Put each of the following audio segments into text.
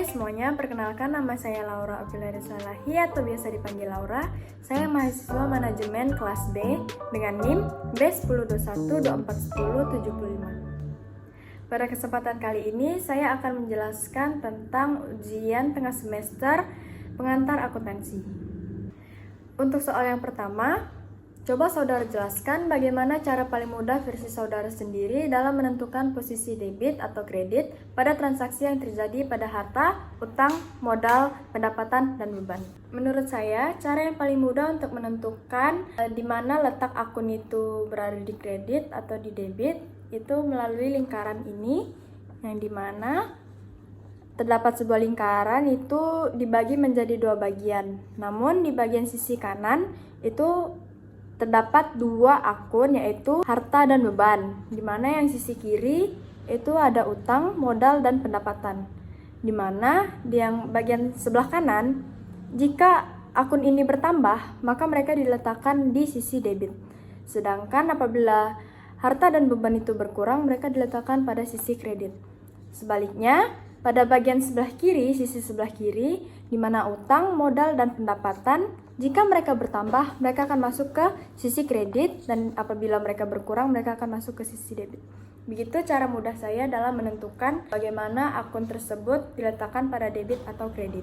Hai semuanya, perkenalkan nama saya Laura Apilaria Salahi atau biasa dipanggil Laura. Saya mahasiswa manajemen kelas B dengan NIM B1021241075. Pada kesempatan kali ini, saya akan menjelaskan tentang ujian tengah semester pengantar akuntansi. Untuk soal yang pertama, coba saudara jelaskan bagaimana cara paling mudah versi saudara sendiri dalam menentukan posisi debit atau kredit pada transaksi yang terjadi pada harta, utang, modal, pendapatan, dan beban. Menurut saya, cara yang paling mudah untuk menentukan di mana letak akun itu berada di kredit atau di debit itu melalui lingkaran ini, yang dimana terdapat sebuah lingkaran itu dibagi menjadi dua bagian. Namun di bagian sisi kanan itu terdapat dua akun, yaitu harta dan beban, di mana yang sisi kiri itu ada utang, modal, dan pendapatan. Di mana di yang bagian sebelah kanan, jika akun ini bertambah, maka mereka diletakkan di sisi debit. Sedangkan apabila harta dan beban itu berkurang, mereka diletakkan pada sisi kredit. Sebaliknya, pada bagian sebelah kiri, sisi sebelah kiri, di mana utang, modal, dan pendapatan, jika mereka bertambah, mereka akan masuk ke sisi kredit, dan apabila mereka berkurang, mereka akan masuk ke sisi debit. Begitu cara mudah saya dalam menentukan bagaimana akun tersebut diletakkan pada debit atau kredit.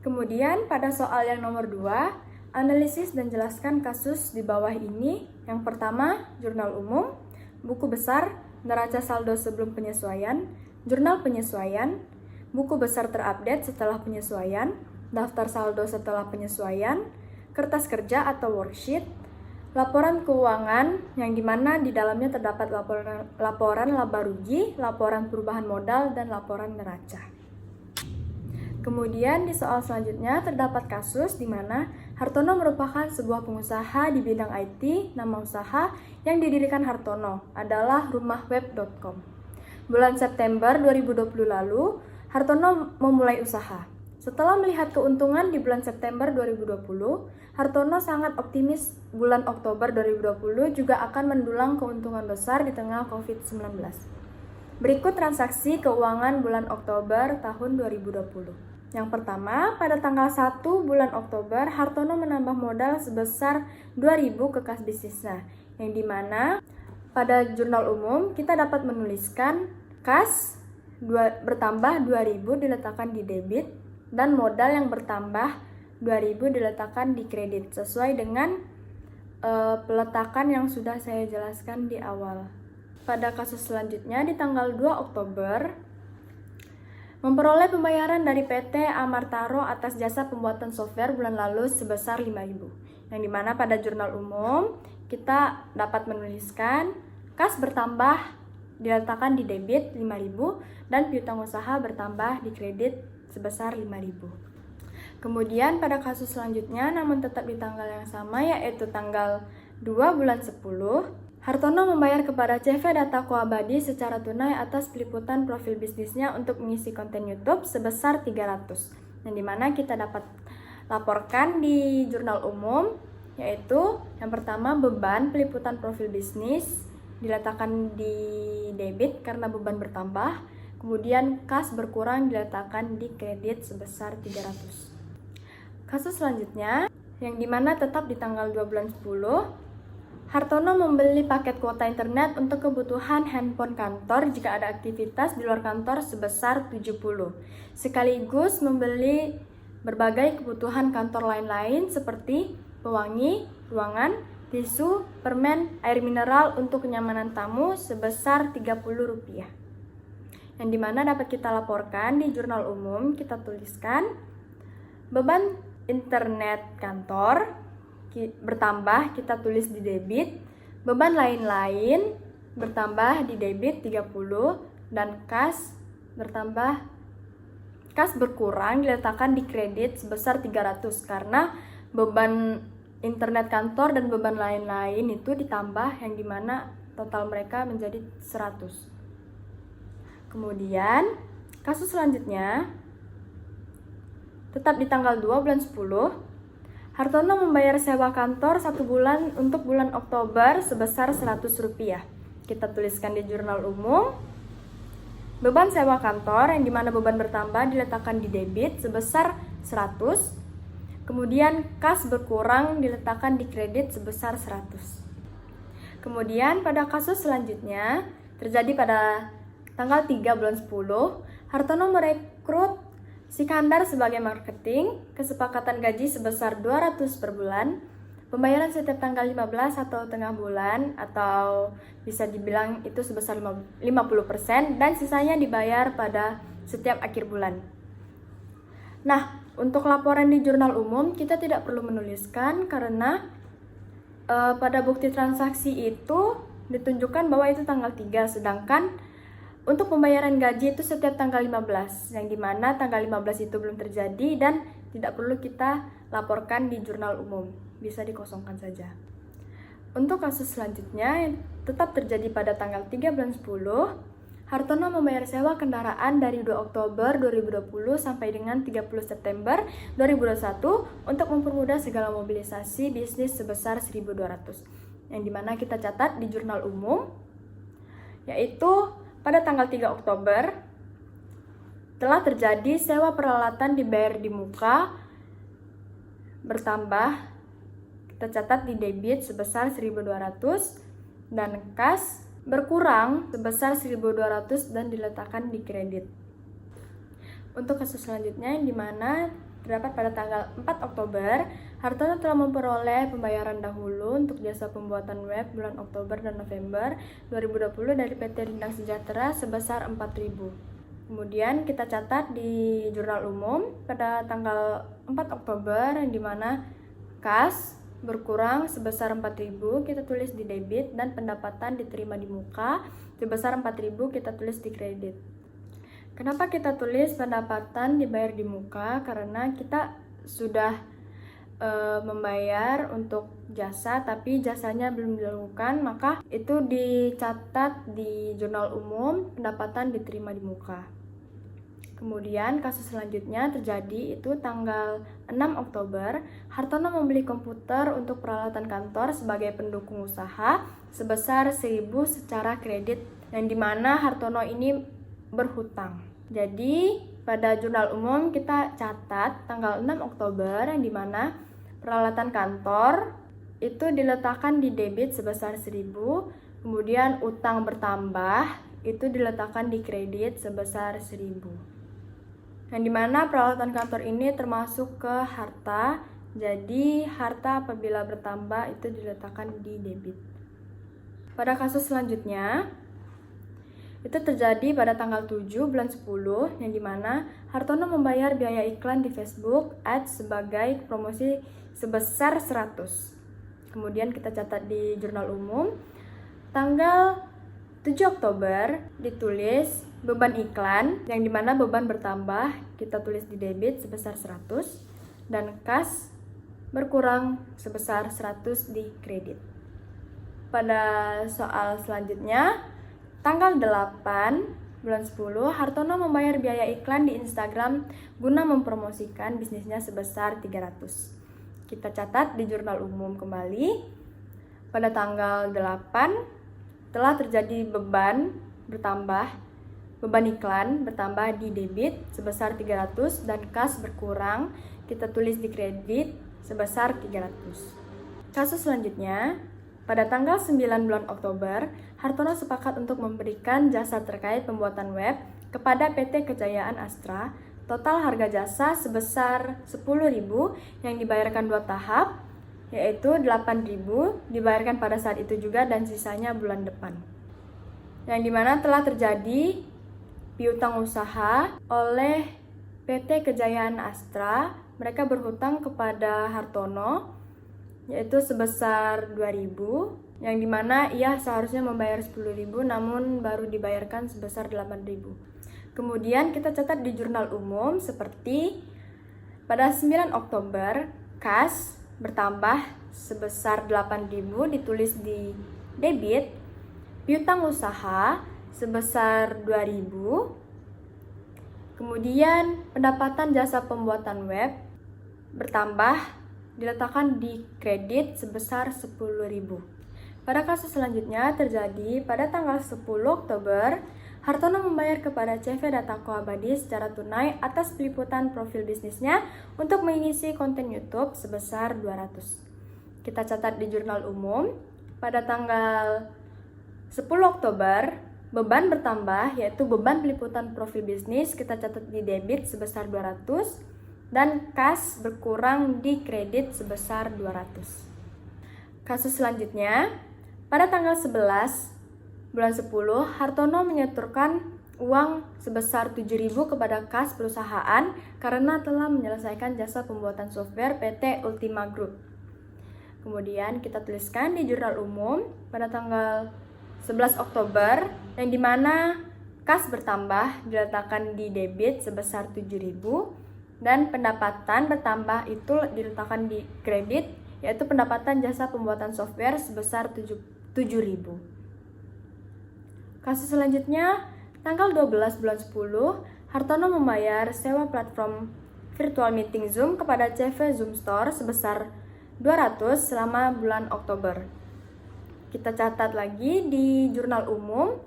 Kemudian pada soal yang nomor 2, analisis dan jelaskan kasus di bawah ini. Yang pertama, jurnal umum, buku besar, neraca saldo sebelum penyesuaian, jurnal penyesuaian, buku besar terupdate setelah penyesuaian, daftar saldo setelah penyesuaian, kertas kerja atau worksheet, laporan keuangan yang dimana di dalamnya terdapat laporan laba rugi, laporan perubahan modal, dan laporan neraca. Kemudian di soal selanjutnya terdapat kasus di mana Hartono merupakan sebuah pengusaha di bidang IT. Nama usaha yang didirikan Hartono adalah rumahweb.com. Bulan September 2020 lalu, Hartono memulai usaha. Setelah melihat keuntungan di bulan September 2020, Hartono sangat optimis bulan Oktober 2020 juga akan mendulang keuntungan besar di tengah COVID-19. Berikut transaksi keuangan bulan Oktober tahun 2020. Yang pertama, pada tanggal 1 bulan Oktober, Hartono menambah modal sebesar 2.000 ke kas bisnisnya, yang dimana pada jurnal umum kita dapat menuliskan kas bertambah 2.000 diletakkan di debit dan modal yang bertambah 2.000 diletakkan di kredit sesuai dengan peletakan yang sudah saya jelaskan di awal. Pada kasus selanjutnya di tanggal 2 Oktober memperoleh pembayaran dari PT Amartaro atas jasa pembuatan software bulan lalu sebesar 5.000, yang dimana pada jurnal umum kita dapat menuliskan kas bertambah diletakkan di debit 5.000 dan piutang usaha bertambah di kredit sebesar 5.000. Kemudian pada kasus selanjutnya namun tetap di tanggal yang sama, yaitu tanggal 2 bulan 10, Hartono membayar kepada CV Dataco Abadi secara tunai atas peliputan profil bisnisnya untuk mengisi konten YouTube sebesar 300. Yang dimana kita dapat laporkan di jurnal umum, yaitu yang pertama beban peliputan profil bisnis diletakkan di debit karena beban bertambah, kemudian kas berkurang diletakkan di kredit sebesar 300. Kasus selanjutnya, yang dimana tetap di tanggal 2 bulan 10, Hartono membeli paket kuota internet untuk kebutuhan handphone kantor jika ada aktivitas di luar kantor sebesar 70, sekaligus membeli berbagai kebutuhan kantor lain-lain seperti pewangi, ruangan, tisu, permen, air mineral untuk kenyamanan tamu sebesar Rp30. Yang dimana dapat kita laporkan di jurnal umum, kita tuliskan beban internet kantor bertambah, kita tulis di debit, beban lain-lain bertambah di debit 30, dan kas berkurang diletakkan di kredit sebesar 300 karena beban internet kantor dan beban lain-lain itu ditambah, yang dimana total mereka menjadi 100. Kemudian kasus selanjutnya tetap di tanggal 2 bulan 10, Hartono membayar sewa kantor 1 bulan untuk bulan Oktober sebesar Rp100. Kita tuliskan di jurnal umum, Beban sewa kantor yang dimana beban bertambah diletakkan di debit sebesar 100. Kemudian kas berkurang diletakkan di kredit sebesar 100. Kemudian pada kasus selanjutnya terjadi pada tanggal 3 bulan 10, Hartono merekrut Sikandar sebagai marketing, kesepakatan gaji sebesar 200 per bulan, pembayaran setiap tanggal 15 atau tengah bulan, atau bisa dibilang itu sebesar 50%, dan sisanya dibayar pada setiap akhir bulan. Nah, untuk laporan di jurnal umum kita tidak perlu menuliskan karena pada bukti transaksi itu ditunjukkan bahwa itu tanggal 3, sedangkan untuk pembayaran gaji itu setiap tanggal 15, yang dimana tanggal 15 itu belum terjadi dan tidak perlu kita laporkan di jurnal umum, bisa dikosongkan saja. Untuk kasus selanjutnya yang tetap terjadi pada tanggal 3 bulan 10, Hartono membayar sewa kendaraan dari 2 Oktober 2020 sampai dengan 30 September 2021 untuk mempermudah segala mobilisasi bisnis sebesar 1.200, yang dimana kita catat di jurnal umum, yaitu pada tanggal 3 Oktober telah terjadi sewa peralatan dibayar di muka bertambah, kita catat di debit sebesar 1.200 dan kas berkurang sebesar 1.200 dan diletakkan di kredit. Untuk kasus selanjutnya yang dimana terdapat pada tanggal 4 Oktober, Hartono telah memperoleh pembayaran dahulu untuk jasa pembuatan web bulan Oktober dan November 2020 dari PT Rindang Sejahtera sebesar 4.000. Kemudian kita catat di jurnal umum pada tanggal 4 Oktober yang dimana kas berkurang sebesar 4.000, kita tulis di debit, dan pendapatan diterima di muka sebesar 4.000 kita tulis di kredit. Kenapa kita tulis pendapatan dibayar di muka? Karena kita sudah membayar untuk jasa tapi jasanya belum dilakukan, maka itu dicatat di jurnal umum pendapatan diterima di muka. Kemudian kasus selanjutnya terjadi itu tanggal 6 Oktober, Hartono membeli komputer untuk peralatan kantor sebagai pendukung usaha sebesar 1.000 secara kredit, yang dimana Hartono ini berhutang. Jadi pada jurnal umum kita catat tanggal 6 Oktober yang dimana peralatan kantor itu diletakkan di debit sebesar 1.000, kemudian utang bertambah itu diletakkan di kredit sebesar 1.000. Yang dimana peralatan kantor ini termasuk ke harta, jadi harta apabila bertambah itu diletakkan di debit. Pada kasus selanjutnya itu terjadi pada tanggal 7 bulan 10 yang dimana Hartono membayar biaya iklan di Facebook Ads sebagai promosi sebesar 100. Kemudian kita catat di jurnal umum tanggal 7 Oktober ditulis beban iklan, yang dimana beban bertambah kita tulis di debit sebesar 100 dan kas berkurang sebesar 100 di kredit. Pada soal selanjutnya tanggal 8 bulan 10, Hartono membayar biaya iklan di Instagram guna mempromosikan bisnisnya sebesar 300. Kita catat di jurnal umum kembali pada tanggal 8 telah terjadi beban iklan bertambah di debit sebesar 300 dan kas berkurang kita tulis di kredit sebesar 300. Kasus selanjutnya pada tanggal 9 bulan Oktober, Hartono sepakat untuk memberikan jasa terkait pembuatan web kepada PT Kejayaan Astra. Total harga jasa sebesar 10.000 yang dibayarkan 2 tahap, yaitu 8.000 dibayarkan pada saat itu juga dan sisanya bulan depan. Yang dimana telah terjadi piutang usaha oleh PT Kejayaan Astra. Mereka berhutang kepada Hartono yaitu sebesar 2.000, yang dimana ia seharusnya membayar 10.000 namun baru dibayarkan sebesar 8.000. Kemudian kita catat di jurnal umum seperti pada 9 Oktober kas bertambah sebesar 8.000 ditulis di debit, piutang usaha sebesar 2.000, kemudian pendapatan jasa pembuatan web bertambah diletakkan di kredit sebesar 10.000. Pada kasus selanjutnya terjadi pada tanggal 10 Oktober, Hartono membayar kepada CV Datako Abadi secara tunai atas peliputan profil bisnisnya untuk mengisi konten YouTube sebesar 200. Kita catat di jurnal umum, pada tanggal 10 Oktober, beban bertambah, yaitu beban peliputan profil bisnis kita catat di debit sebesar 200 dan kas berkurang di kredit sebesar 200. Kasus selanjutnya, pada tanggal 11 bulan 10, Hartono menyetorkan uang sebesar 7.000 kepada kas perusahaan karena telah menyelesaikan jasa pembuatan software PT Ultima Group. Kemudian kita tuliskan di jurnal umum pada tanggal 11 Oktober yang dimana kas bertambah diletakkan di debit sebesar 7.000 dan pendapatan bertambah itu diletakkan di kredit, yaitu pendapatan jasa pembuatan software sebesar 7.000. Kasus selanjutnya, tanggal 12 bulan 10, Hartono membayar sewa platform virtual meeting Zoom kepada CV Zoom Store sebesar 200 selama bulan Oktober. Kita catat lagi di jurnal umum,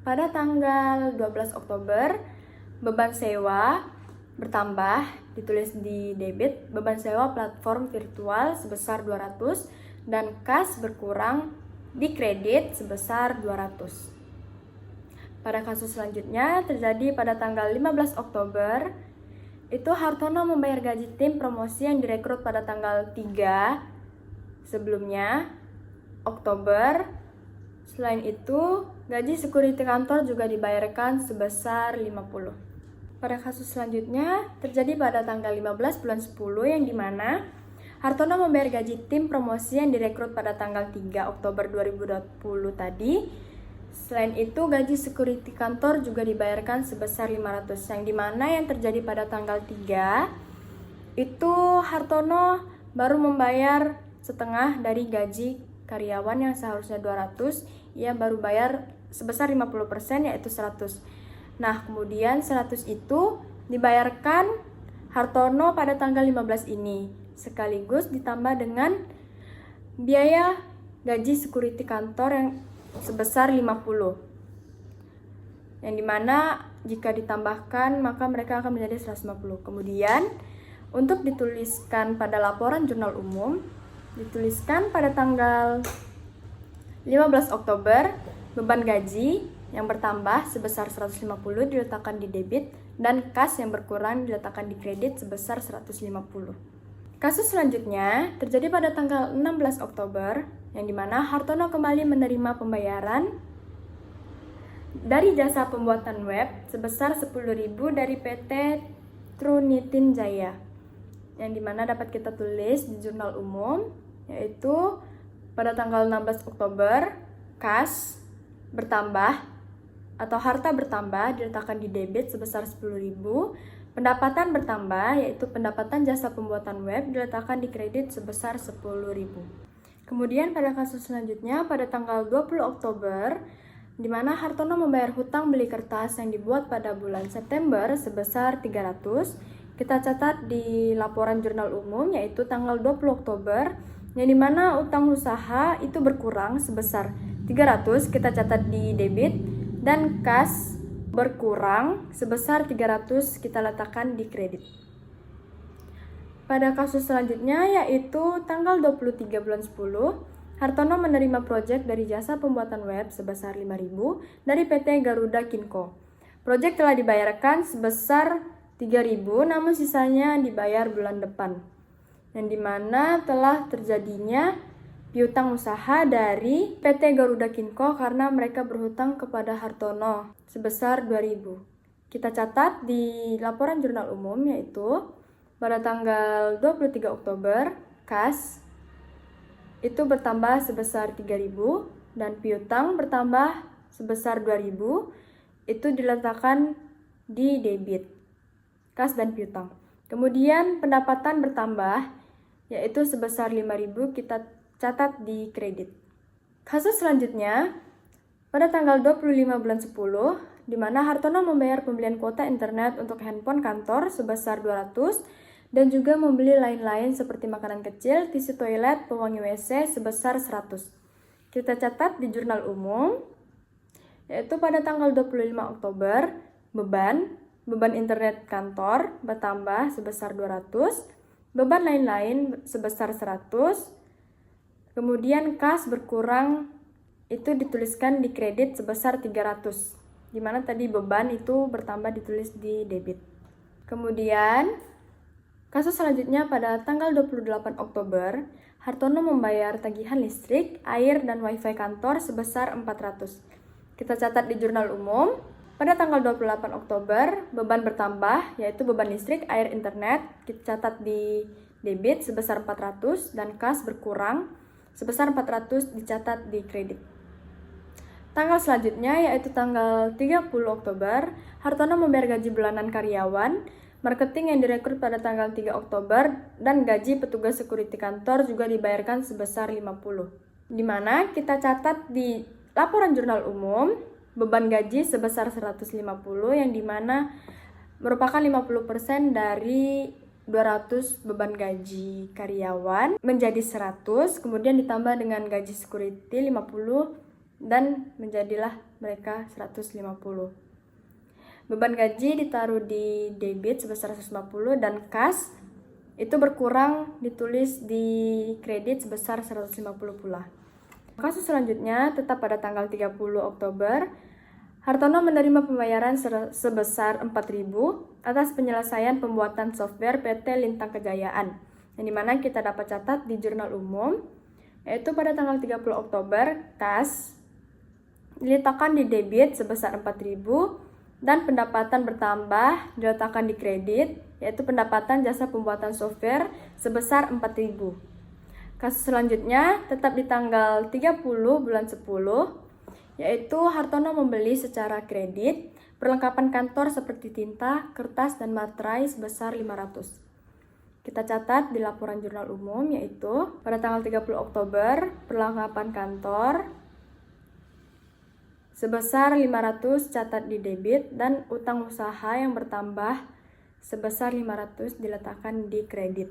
pada tanggal 12 Oktober, beban sewa bertambah, ditulis di debit, beban sewa platform virtual sebesar 200 dan kas berkurang di kredit sebesar 200. Pada kasus selanjutnya terjadi pada tanggal 15 Oktober, itu Hartono membayar gaji tim promosi yang direkrut pada tanggal 3 sebelumnya, Oktober. Selain itu, gaji security kantor juga dibayarkan sebesar 50. Pada kasus selanjutnya terjadi pada tanggal 15 bulan 10 yang dimana Hartono membayar gaji tim promosi yang direkrut pada tanggal 3 Oktober 2020 tadi. Selain itu, gaji security kantor juga dibayarkan sebesar 500, yang dimana yang terjadi pada tanggal 3 itu Hartono baru membayar setengah dari gaji karyawan yang seharusnya 200, ia baru bayar sebesar 50%, yaitu 100. Nah, kemudian 100 itu dibayarkan Hartono pada tanggal 15 ini, sekaligus ditambah dengan biaya gaji security kantor yang sebesar 50, yang dimana jika ditambahkan maka mereka akan menjadi 150. Kemudian untuk dituliskan pada laporan jurnal umum, dituliskan pada tanggal 15 Oktober beban gaji yang bertambah sebesar 150 diletakkan di debit dan kas yang berkurang diletakkan di kredit sebesar 150. Kasus selanjutnya terjadi pada tanggal 16 Oktober yang dimana Hartono kembali menerima pembayaran dari jasa pembuatan web sebesar 10.000 dari PT Trunitin Jaya, yang dimana dapat kita tulis di jurnal umum, yaitu pada tanggal 16 Oktober kas bertambah atau harta bertambah diletakkan di debit sebesar 10.000, pendapatan bertambah yaitu pendapatan jasa pembuatan web diletakkan di kredit sebesar 10.000. Kemudian pada kasus selanjutnya pada tanggal 20 Oktober di mana Hartono membayar hutang beli kertas yang dibuat pada bulan September sebesar 300. Kita catat di laporan jurnal umum yaitu tanggal 20 Oktober yang dimana utang usaha itu berkurang sebesar 300, kita catat di debit, dan kas berkurang sebesar 300 kita letakkan di kredit. Pada kasus selanjutnya yaitu tanggal 23 bulan 10, Hartono menerima proyek dari jasa pembuatan web sebesar 5.000 dari PT Garuda Kinko. Proyek telah dibayarkan sebesar 3.000 namun sisanya dibayar bulan depan, yang dimana telah terjadinya piutang usaha dari PT Garuda Kinko karena mereka berhutang kepada Hartono sebesar 2.000. Kita catat di laporan jurnal umum yaitu pada tanggal 23 Oktober, kas itu bertambah sebesar 3.000 dan piutang bertambah sebesar 2.000, itu diletakkan di debit, kas dan piutang. Kemudian pendapatan bertambah yaitu sebesar 5.000 kita catat di kredit. Kasus selanjutnya pada tanggal 25 bulan 10 di mana Hartono membayar pembelian kuota internet untuk handphone kantor sebesar 200 dan juga membeli lain-lain seperti makanan kecil, tisu toilet, pewangi WC sebesar 100. Kita catat di jurnal umum yaitu pada tanggal 25 Oktober, beban internet kantor bertambah sebesar 200, beban lain-lain sebesar 100, kemudian kas berkurang itu dituliskan di kredit sebesar 300, di mana tadi beban itu bertambah ditulis di debit. Kemudian kasus selanjutnya pada tanggal 28 Oktober, Hartono membayar tagihan listrik, air, dan wifi kantor sebesar 400. Kita catat di jurnal umum, pada tanggal 28 Oktober, beban bertambah, yaitu beban listrik, air, internet. Kita catat di debit sebesar 400, dan kas berkurang sebesar 400 dicatat di kredit. Tanggal selanjutnya, yaitu tanggal 30 Oktober, Hartono membayar gaji bulanan karyawan, marketing yang direkrut pada tanggal 3 Oktober, dan gaji petugas security kantor juga dibayarkan sebesar 50. Di mana kita catat di laporan jurnal umum, beban gaji sebesar 150 yang dimana merupakan 50% dari 200 beban gaji karyawan menjadi 100, kemudian ditambah dengan gaji security 50 dan menjadilah mereka 150. Beban gaji ditaruh di debit sebesar 150 dan kas itu berkurang ditulis di kredit sebesar 150 pula. Kasus selanjutnya tetap pada tanggal 30 Oktober, Hartono menerima pembayaran sebesar 4.000 atas penyelesaian pembuatan software PT Lintang Kejayaan, yang dimana kita dapat catat di jurnal umum, yaitu pada tanggal 30 Oktober, kas diletakkan di debit sebesar 4.000 dan pendapatan bertambah diletakkan di kredit, yaitu pendapatan jasa pembuatan software sebesar 4.000. Kasus selanjutnya tetap di tanggal 30 bulan 10, yaitu Hartono membeli secara kredit perlengkapan kantor seperti tinta, kertas, dan materai sebesar 500. Kita catat di laporan jurnal umum, yaitu pada tanggal 30 Oktober perlengkapan kantor sebesar 500 catat di debit dan utang usaha yang bertambah sebesar 500 diletakkan di kredit.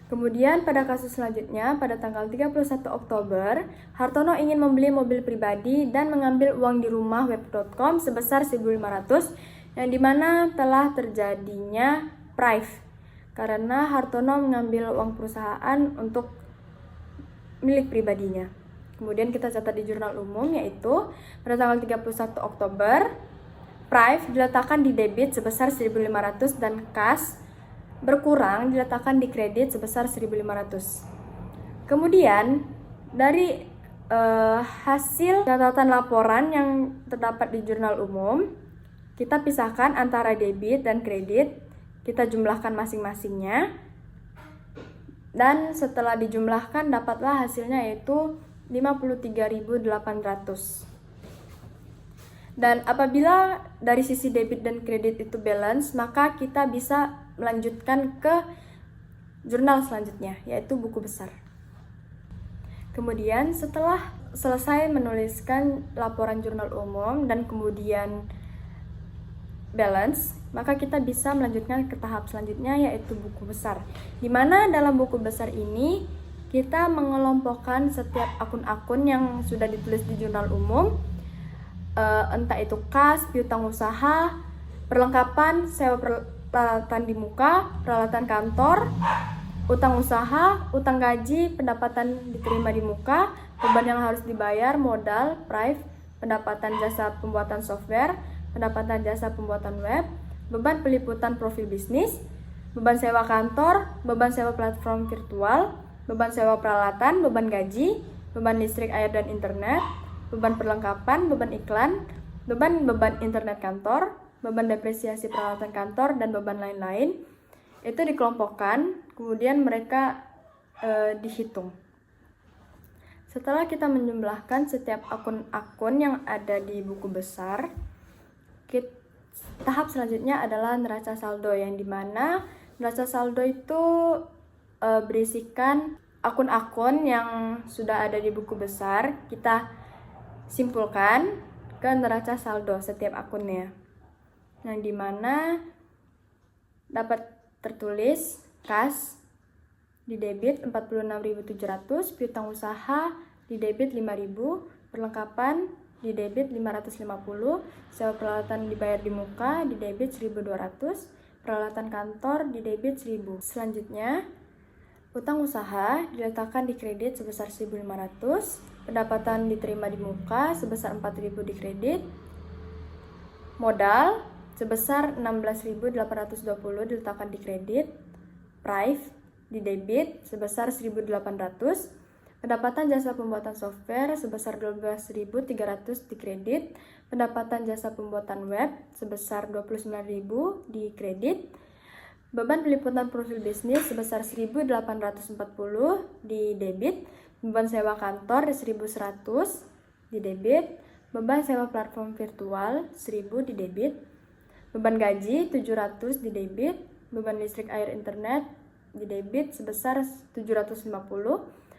Kemudian pada kasus selanjutnya, pada tanggal 31 Oktober, Hartono ingin membeli mobil pribadi dan mengambil uang di rumah web.com sebesar 1.500, yang dimana telah terjadinya prive, karena Hartono mengambil uang perusahaan untuk milik pribadinya. Kemudian kita catat di jurnal umum, yaitu pada tanggal 31 Oktober, prive diletakkan di debit sebesar 1.500 dan kas berkurang diletakkan di kredit sebesar 1.500. Kemudian dari hasil catatan laporan yang terdapat di jurnal umum, kita pisahkan antara debit dan kredit, kita jumlahkan masing-masingnya, dan setelah dijumlahkan dapatlah hasilnya yaitu 53.800. Dan apabila dari sisi debit dan kredit itu balance, maka kita bisa melanjutkan ke jurnal selanjutnya, yaitu buku besar. Kemudian setelah selesai menuliskan laporan jurnal umum dan kemudian balance, maka kita bisa melanjutkan ke tahap selanjutnya, yaitu buku besar. Di mana dalam buku besar ini kita mengelompokkan setiap akun-akun yang sudah ditulis di jurnal umum, entah itu kas, piutang usaha, perlengkapan, sewa peralatan di muka, peralatan kantor, utang usaha, utang gaji, pendapatan diterima di muka, beban yang harus dibayar, modal, prive, pendapatan jasa pembuatan software, pendapatan jasa pembuatan web, beban peliputan profil bisnis, beban sewa kantor, beban sewa platform virtual, beban sewa peralatan, beban gaji, beban listrik, air, dan internet, beban perlengkapan, beban iklan, beban internet kantor, beban depresiasi peralatan kantor, dan beban lain-lain. Itu dikelompokkan, kemudian mereka dihitung. Setelah kita menjumlahkan setiap akun-akun yang ada di buku besar, tahap selanjutnya adalah neraca saldo, yang dimana neraca saldo itu berisikan akun-akun yang sudah ada di buku besar. Kita simpulkan ke neraca saldo setiap akunnya, yang dimana dapat tertulis kas di debit 46.700, piutang usaha di debit 5.000, perlengkapan di debit 550, sewa peralatan dibayar di muka, di debit 1.200, peralatan kantor di debit 1.000. Selanjutnya, utang usaha diletakkan di kredit sebesar 1.500, pendapatan diterima di muka sebesar 4.000 di kredit, modal sebesar 16.820 diletakkan di kredit, prive di debit sebesar 1.800, pendapatan jasa pembuatan software sebesar 12.300 di kredit, pendapatan jasa pembuatan web sebesar 29.000 di kredit, beban peliputan profil bisnis sebesar 1.840 di debit, beban sewa kantor 1.100 di debit, beban sewa platform virtual 1.000 di debit, beban gaji 700 di debit, beban listrik air internet di debit sebesar 750,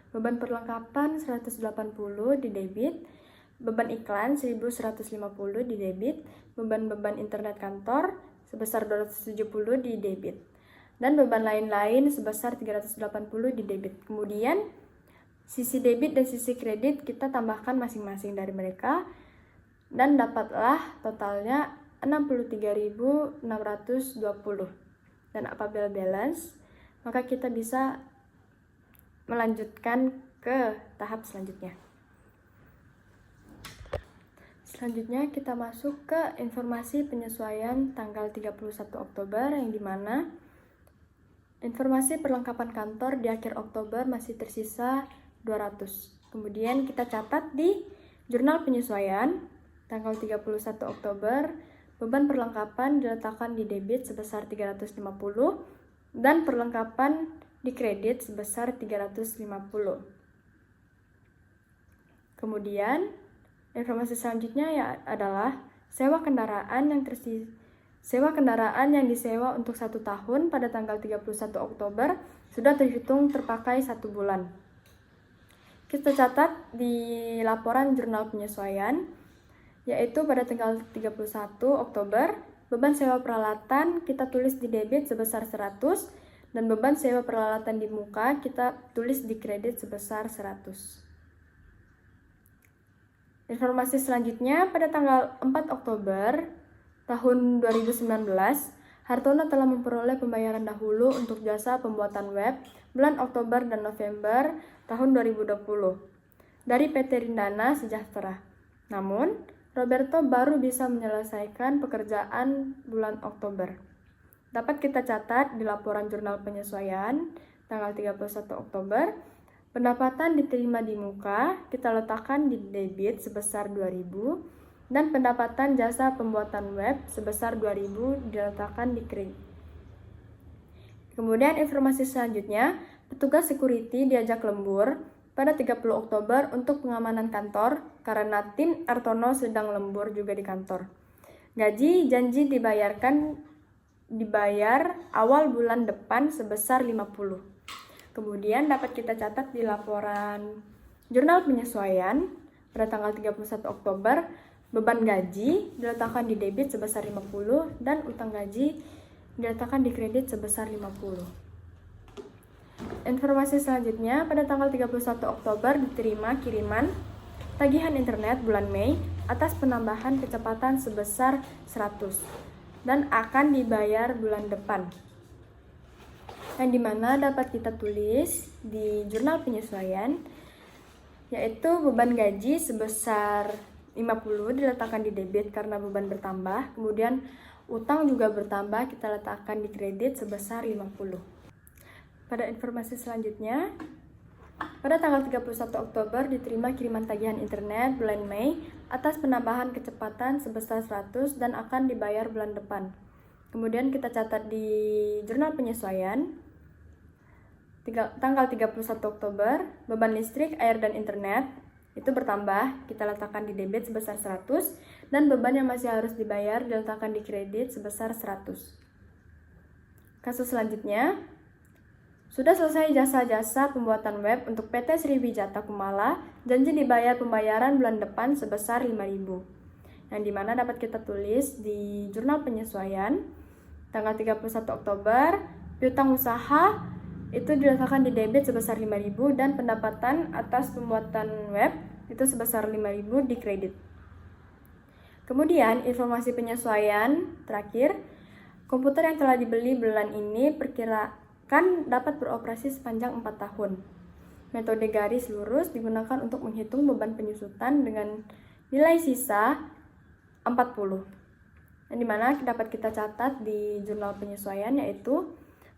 beban perlengkapan 180 di debit, beban iklan 1.150 di debit, beban internet kantor sebesar 270 di debit, dan beban lain-lain sebesar 380 di debit. Kemudian sisi debit dan sisi kredit kita tambahkan masing-masing dari mereka, dan dapatlah totalnya 63.620. Dan apabila balance, maka kita bisa melanjutkan ke tahap selanjutnya. Selanjutnya kita masuk ke informasi penyesuaian tanggal 31 Oktober, yang dimana informasi perlengkapan kantor di akhir Oktober masih tersisa 200. Kemudian kita catat di jurnal penyesuaian tanggal 31 Oktober, beban perlengkapan diletakkan di debit sebesar 350 dan perlengkapan di kredit sebesar 350. Kemudian informasi selanjutnya adalah sewa kendaraan yang disewa untuk 1 tahun pada tanggal 31 Oktober sudah terhitung terpakai 1 bulan. Kita catat di laporan jurnal penyesuaian, yaitu pada tanggal 31 Oktober, beban sewa peralatan kita tulis di debit sebesar 100, dan beban sewa peralatan di muka kita tulis di kredit sebesar 100. Informasi selanjutnya, pada tanggal 4 Oktober tahun 2019, Hartono telah memperoleh pembayaran dahulu untuk jasa pembuatan web bulan Oktober dan November tahun 2020 dari PT Rindana Sejahtera. Namun, Roberto baru bisa menyelesaikan pekerjaan bulan Oktober. Dapat kita catat di laporan jurnal penyesuaian tanggal 31 Oktober, pendapatan diterima di muka kita letakkan di debit sebesar 2.000, dan pendapatan jasa pembuatan web sebesar 2.000 diletakkan di kredit. Kemudian informasi selanjutnya, petugas security diajak lembur pada 30 Oktober untuk pengamanan kantor karena tim Hartono sedang lembur juga di kantor. Gaji janji dibayar awal bulan depan sebesar 50. Kemudian dapat kita catat di laporan jurnal penyesuaian pada tanggal 31 Oktober, beban gaji diletakkan di debit sebesar 50 dan utang gaji diletakkan di kredit sebesar 50. Informasi selanjutnya, pada tanggal 31 Oktober diterima kiriman tagihan internet bulan Mei atas penambahan kecepatan sebesar 100 dan akan dibayar bulan depan, yang dimana dapat kita tulis di jurnal penyesuaian, yaitu beban gaji sebesar 50 diletakkan di debit karena beban bertambah, kemudian utang juga bertambah, kita letakkan di kredit sebesar 50. Pada informasi selanjutnya, pada tanggal 31 Oktober diterima kiriman tagihan internet bulan Mei atas penambahan kecepatan sebesar 100 dan akan dibayar bulan depan. Kemudian kita catat di jurnal penyesuaian tanggal 31 Oktober, beban listrik, air, dan internet itu bertambah, kita letakkan di debit sebesar 100 dan beban yang masih harus dibayar diletakkan di kredit sebesar 100. Kasus selanjutnya, sudah selesai jasa-jasa pembuatan web untuk PT Sriwijata Kumala, janji dibayar pembayaran bulan depan sebesar 5.000. Yang dimana dapat kita tulis di jurnal penyesuaian tanggal 31 Oktober, piutang usaha itu diletakkan di debit sebesar 5.000 dan pendapatan atas pembuatan web itu sebesar 5.000 di kredit. Kemudian, informasi penyesuaian terakhir, komputer yang telah dibeli bulan ini perkirakan dapat beroperasi sepanjang 4 tahun. Metode garis lurus digunakan untuk menghitung beban penyusutan dengan nilai sisa 40. Yang dimana dapat kita catat di jurnal penyesuaian, yaitu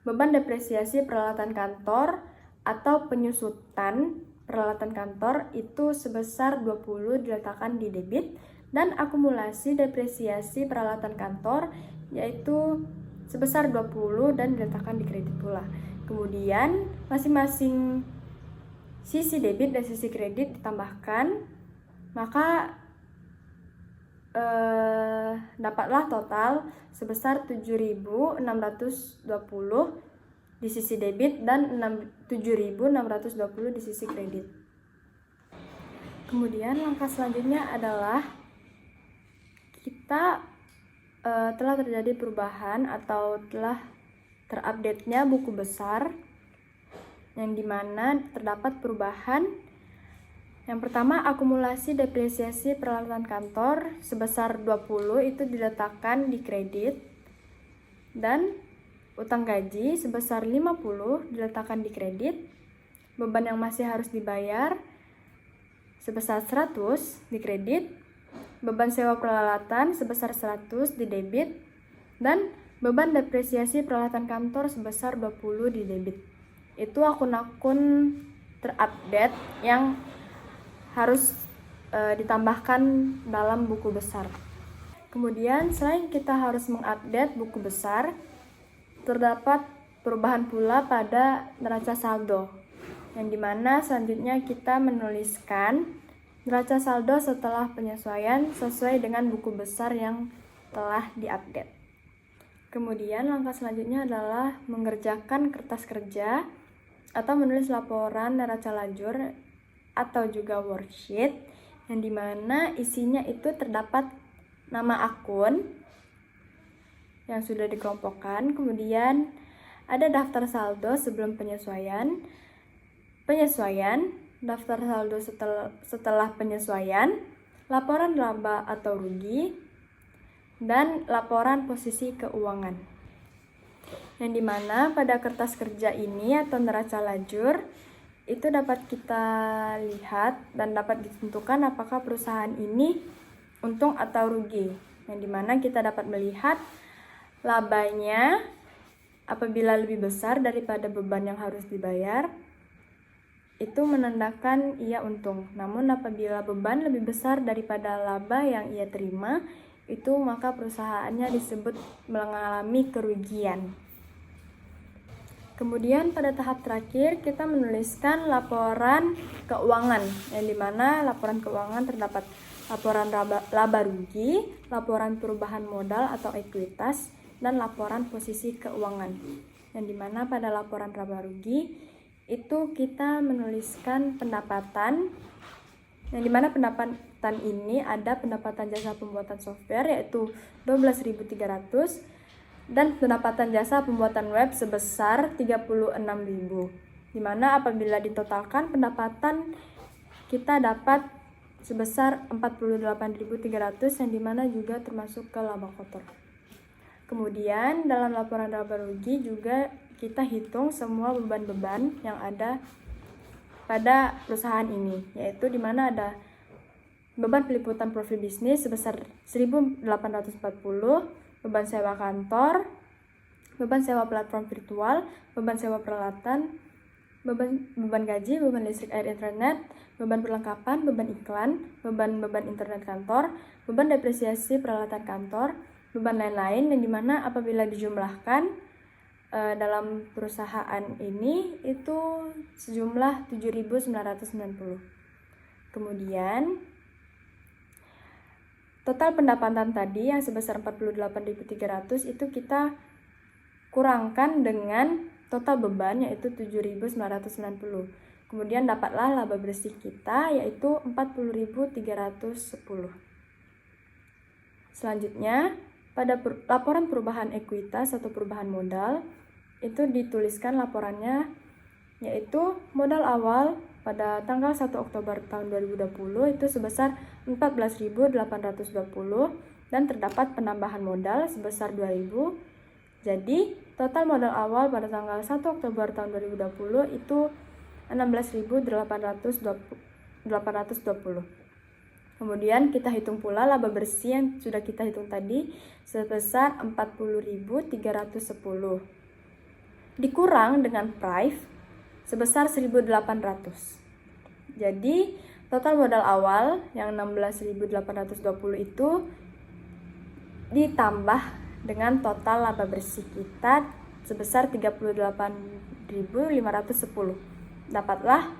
beban depresiasi peralatan kantor atau penyusutan peralatan kantor itu sebesar 20 diletakkan di debit, dan akumulasi depresiasi peralatan kantor yaitu sebesar 20 dan diletakkan di kredit pula. Kemudian masing-masing sisi debit dan sisi kredit ditambahkan, maka dapatlah total sebesar 7.620 di sisi debit dan 7.620 di sisi kredit. Kemudian langkah selanjutnya adalah kita telah terjadi perubahan atau telah terupdate-nya buku besar, yang dimana terdapat perubahan. Yang pertama, akumulasi depresiasi peralatan kantor sebesar 20 itu diletakkan di kredit, dan utang gaji sebesar 50 diletakkan di kredit. Beban yang masih harus dibayar sebesar 100 di kredit. Beban sewa peralatan sebesar 100 di debit, dan beban depresiasi peralatan kantor sebesar 20 di debit. Itu akun-akun terupdate yang harus ditambahkan dalam buku besar. Kemudian selain kita harus mengupdate buku besar, terdapat perubahan pula pada neraca saldo, yang dimana selanjutnya kita menuliskan neraca saldo setelah penyesuaian sesuai dengan buku besar yang telah diupdate. Kemudian langkah selanjutnya adalah mengerjakan kertas kerja atau menulis laporan neraca lajur atau juga worksheet, yang dimana isinya itu terdapat nama akun yang sudah dikelompokkan, kemudian ada daftar saldo sebelum penyesuaian, daftar saldo setelah penyesuaian, laporan laba atau rugi, dan laporan posisi keuangan. Yang dimana pada kertas kerja ini atau neraca lajur itu dapat kita lihat dan dapat ditentukan apakah perusahaan ini untung atau rugi. Yang dimana kita dapat melihat labanya apabila lebih besar daripada beban yang harus dibayar, itu menandakan ia untung. Namun apabila beban lebih besar daripada laba yang ia terima, itu maka perusahaannya disebut mengalami kerugian. Kemudian pada tahap terakhir kita menuliskan laporan keuangan, yang dimana laporan keuangan terdapat laporan laba rugi, laporan perubahan modal atau ekuitas, dan laporan posisi keuangan. Yang dimana pada laporan laba rugi itu kita menuliskan pendapatan, yang dimana pendapatan ini ada pendapatan jasa pembuatan software yaitu 12.300 dan pendapatan jasa pembuatan web sebesar 36.000. Dimana apabila ditotalkan pendapatan kita dapat sebesar 48.300, yang dimana juga termasuk ke laba kotor. Kemudian dalam laporan laba rugi juga kita hitung semua beban-beban yang ada pada perusahaan ini, yaitu dimana ada beban peliputan profil bisnis sebesar 1.840, beban sewa kantor, beban sewa platform virtual, beban sewa peralatan, beban gaji, beban listrik air internet, beban perlengkapan, beban iklan, beban internet kantor, beban depresiasi peralatan kantor, beban lain-lain, yang dimana apabila dijumlahkan dalam perusahaan ini itu sejumlah 7.990. Kemudian total pendapatan tadi yang sebesar 48.300 itu kita kurangkan dengan total beban yaitu 7.990. Kemudian dapatlah laba bersih kita yaitu 40.310. Selanjutnya pada laporan perubahan ekuitas atau perubahan modal itu dituliskan laporannya yaitu modal awal pada tanggal 1 Oktober tahun 2020 itu sebesar 14.820 dan terdapat penambahan modal sebesar 2.000. Jadi, total modal awal pada tanggal 1 Oktober tahun 2020 itu 16.820. Kemudian kita hitung pula laba bersih yang sudah kita hitung tadi sebesar 40.310. Dikurang dengan price sebesar 1.800. Jadi, total modal awal yang 16.820 itu ditambah dengan total laba bersih kita sebesar 38.510. Dapatlah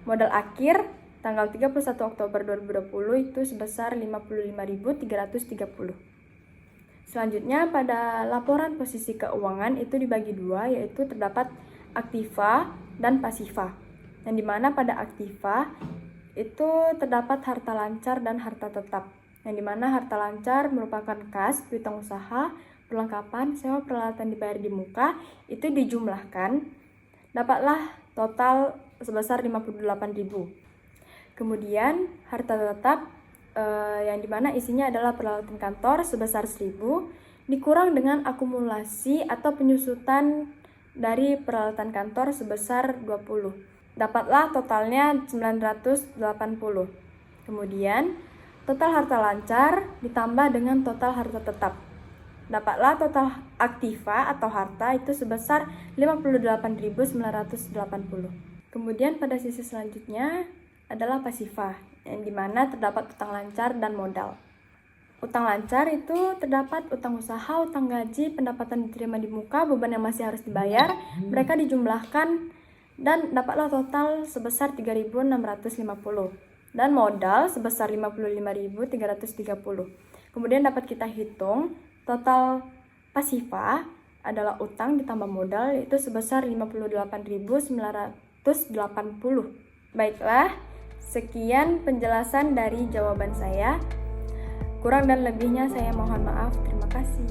modal akhir tanggal 31 Oktober 2020 itu sebesar 55.330. Selanjutnya pada laporan posisi keuangan itu dibagi dua, yaitu terdapat aktiva dan pasiva. Yang dimana pada aktiva itu terdapat harta lancar dan harta tetap. Yang dimana harta lancar merupakan kas, piutang usaha, perlengkapan, sewa peralatan dibayar di muka, itu dijumlahkan, dapatlah total sebesar 58.000. Kemudian harta tetap yang dimana isinya adalah peralatan kantor sebesar 1.000 dikurang dengan akumulasi atau penyusutan dari peralatan kantor sebesar 20. Dapatlah totalnya 980. Kemudian total harta lancar ditambah dengan total harta tetap. Dapatlah total aktiva atau harta itu sebesar 58.980. Kemudian pada sisi selanjutnya adalah pasiva, yang dimana terdapat utang lancar dan modal. Utang lancar itu terdapat utang usaha, utang gaji, pendapatan diterima di muka, beban yang masih harus dibayar, mereka dijumlahkan dan dapatlah total sebesar 3.650 dan modal sebesar 55.330. Kemudian dapat kita hitung total pasiva adalah utang ditambah modal yaitu sebesar 58.980. Baiklah, sekian penjelasan dari jawaban saya. Kurang dan lebihnya saya mohon maaf. Terima kasih.